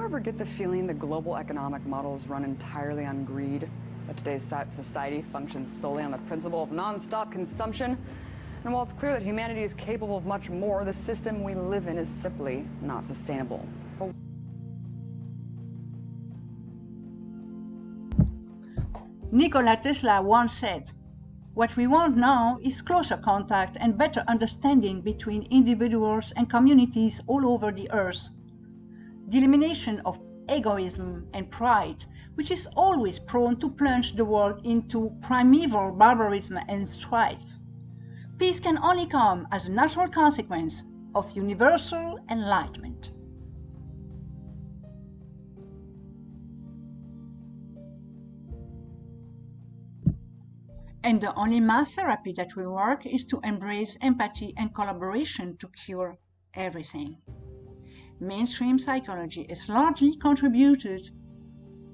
you ever get the feeling the global economic model is run entirely on greed? That today's society functions solely on the principle of non-stop consumption? And while it's clear that humanity is capable of much more, the system we live in is simply not sustainable. Nikola Tesla once said, "What we want now is closer contact and better understanding between individuals and communities all over the earth. The elimination of egoism and pride, which is always prone to plunge the world into primeval barbarism and strife. Peace can only come as a natural consequence of universal enlightenment." And the only math therapy that will work is to embrace empathy and collaboration to cure everything. Mainstream psychology has largely contributed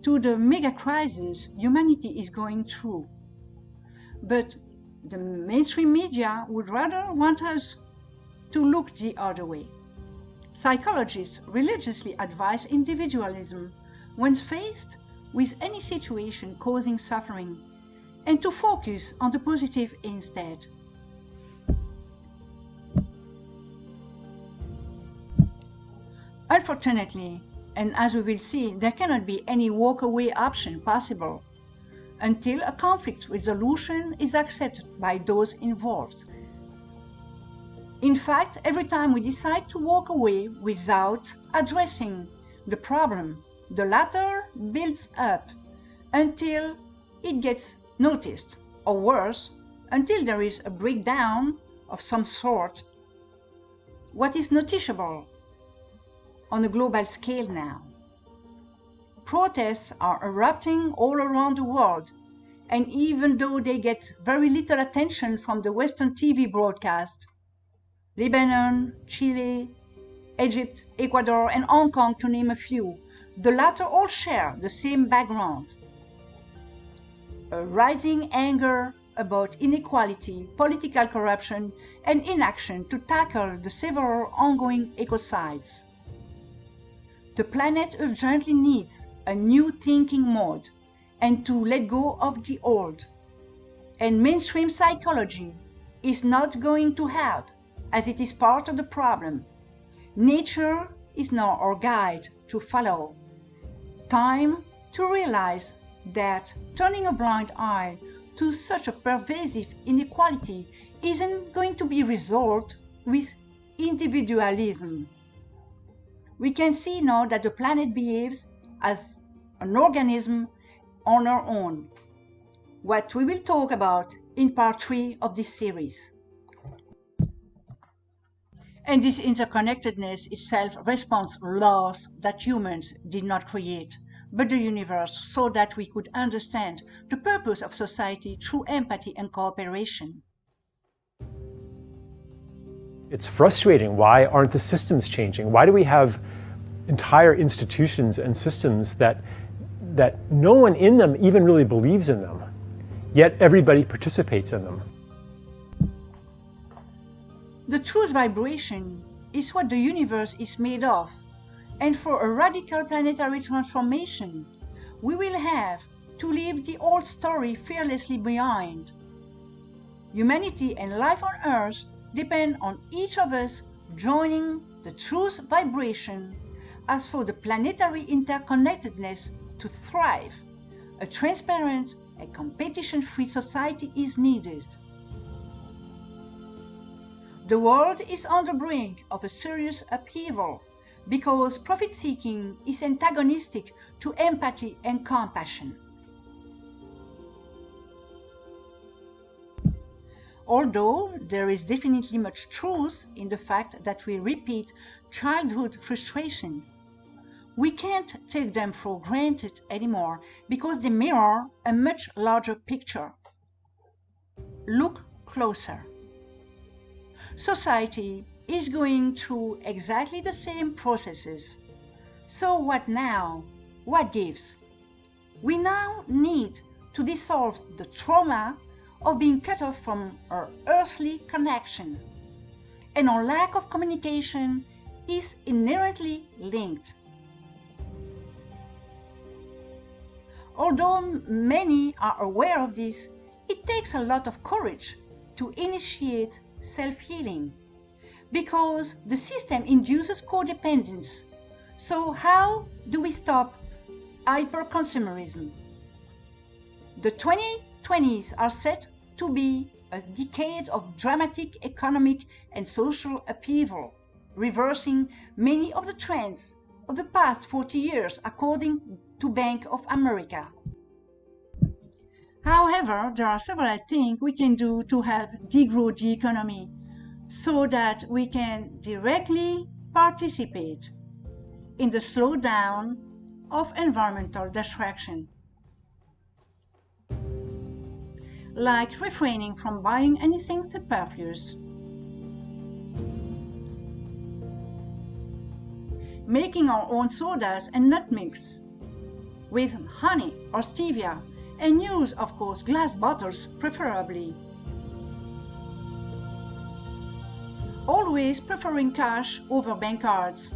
to the mega crisis humanity is going through. But the mainstream media would rather want us to look the other way. Psychologists religiously advise individualism when faced with any situation causing suffering, and to focus on the positive instead. Unfortunately, and as we will see, there cannot be any walk-away option possible until a conflict resolution is accepted by those involved. In fact, every time we decide to walk away without addressing the problem, the latter builds up until it gets noticed, or worse, until there is a breakdown of some sort. What is noticeable on a global scale now? Protests are erupting all around the world, and even though they get very little attention from the Western TV broadcast, Lebanon, Chile, Egypt, Ecuador, and Hong Kong, to name a few, the latter all share the same background: a rising anger about inequality, political corruption, and inaction to tackle the several ongoing ecocides. The planet urgently needs a new thinking mode and to let go of the old. And mainstream psychology is not going to help, as it is part of the problem. Nature is now our guide to follow. Time to realize that turning a blind eye to such a pervasive inequality isn't going to be resolved with individualism. We can see now that the planet behaves as an organism on our own, what we will talk about in part 3 of this series. And this interconnectedness itself responds laws that humans did not create, but the universe, so that we could understand the purpose of society through empathy and cooperation. It's frustrating. Why aren't the systems changing? Why do we have entire institutions and systems that no one in them even really believes in them, yet everybody participates in them? The truth vibration is what the universe is made of, and for a radical planetary transformation, we will have to leave the old story fearlessly behind. Humanity and life on Earth depend on each of us joining the truth vibration. As for the planetary interconnectedness to thrive, a transparent and competition-free society is needed. The world is on the brink of a serious upheaval because profit-seeking is antagonistic to empathy and compassion. Although there is definitely much truth in the fact that we repeat childhood frustrations, we can't take them for granted anymore because they mirror a much larger picture. Look closer. Society is going through exactly the same processes. So what now? What gives? We now need to dissolve the trauma of being cut off from our earthly connection, and our lack of communication is inherently linked. Although many are aware of this, it takes a lot of courage to initiate self-healing because the system induces codependence. So how do we stop hyperconsumerism? The 2020s are set to be a decade of dramatic economic and social upheaval, reversing many of the trends of the past 40 years, according to Bank of America. However, there are several things we can do to help degrow the economy so that we can directly participate in the slowdown of environmental destruction, like refraining from buying anything superfluous, making our own sodas and nut mix with honey or stevia, and use, of course, glass bottles preferably. Always preferring cash over bank cards.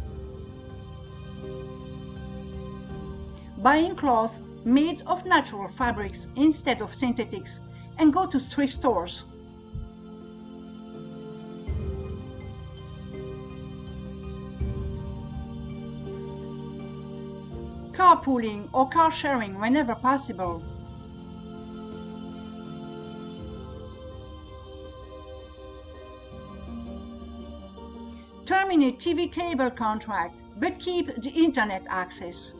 Buying cloth made of natural fabrics instead of synthetics, and go to thrift stores. Carpooling or car sharing whenever possible. Terminate TV cable contract, but keep the internet access.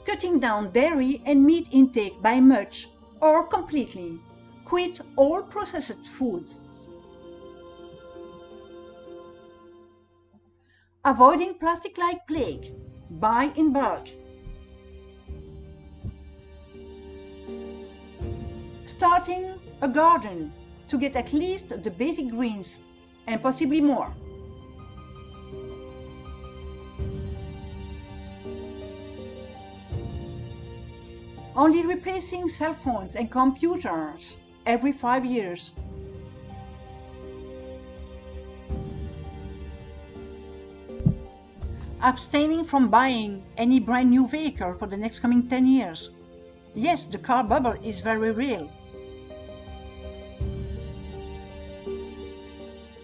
Cutting down dairy and meat intake by much or completely. Quit all processed foods. Avoiding plastic like plague. Buy in bulk. Starting a garden to get at least the basic greens and possibly more. Only replacing cell phones and computers every 5 years. Abstaining from buying any brand new vehicle for the next coming 10 years. Yes, the car bubble is very real.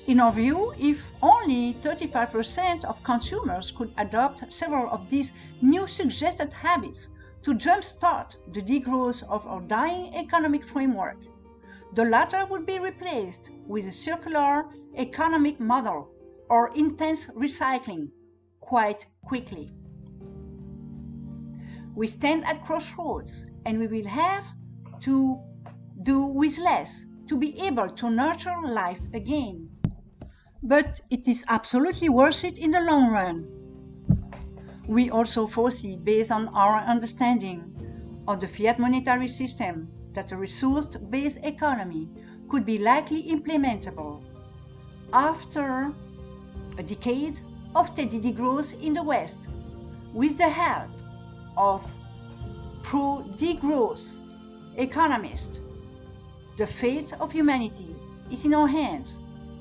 In our view, if only 35% of consumers could adopt several of these new suggested habits to jumpstart the degrowth of our dying economic framework, the latter would be replaced with a circular economic model or intense recycling quite quickly. We stand at crossroads and we will have to do with less to be able to nurture life again. But it is absolutely worth it in the long run. We also foresee, based on our understanding of the fiat monetary system, that a resource-based economy could be likely implementable after a decade of steady degrowth in the West, with the help of pro-degrowth economists. The fate of humanity is in our hands,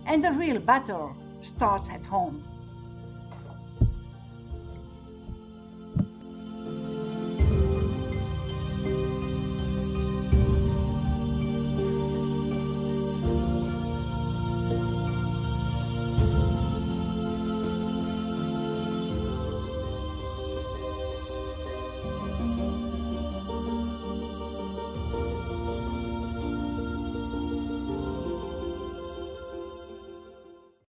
and the real battle starts at home.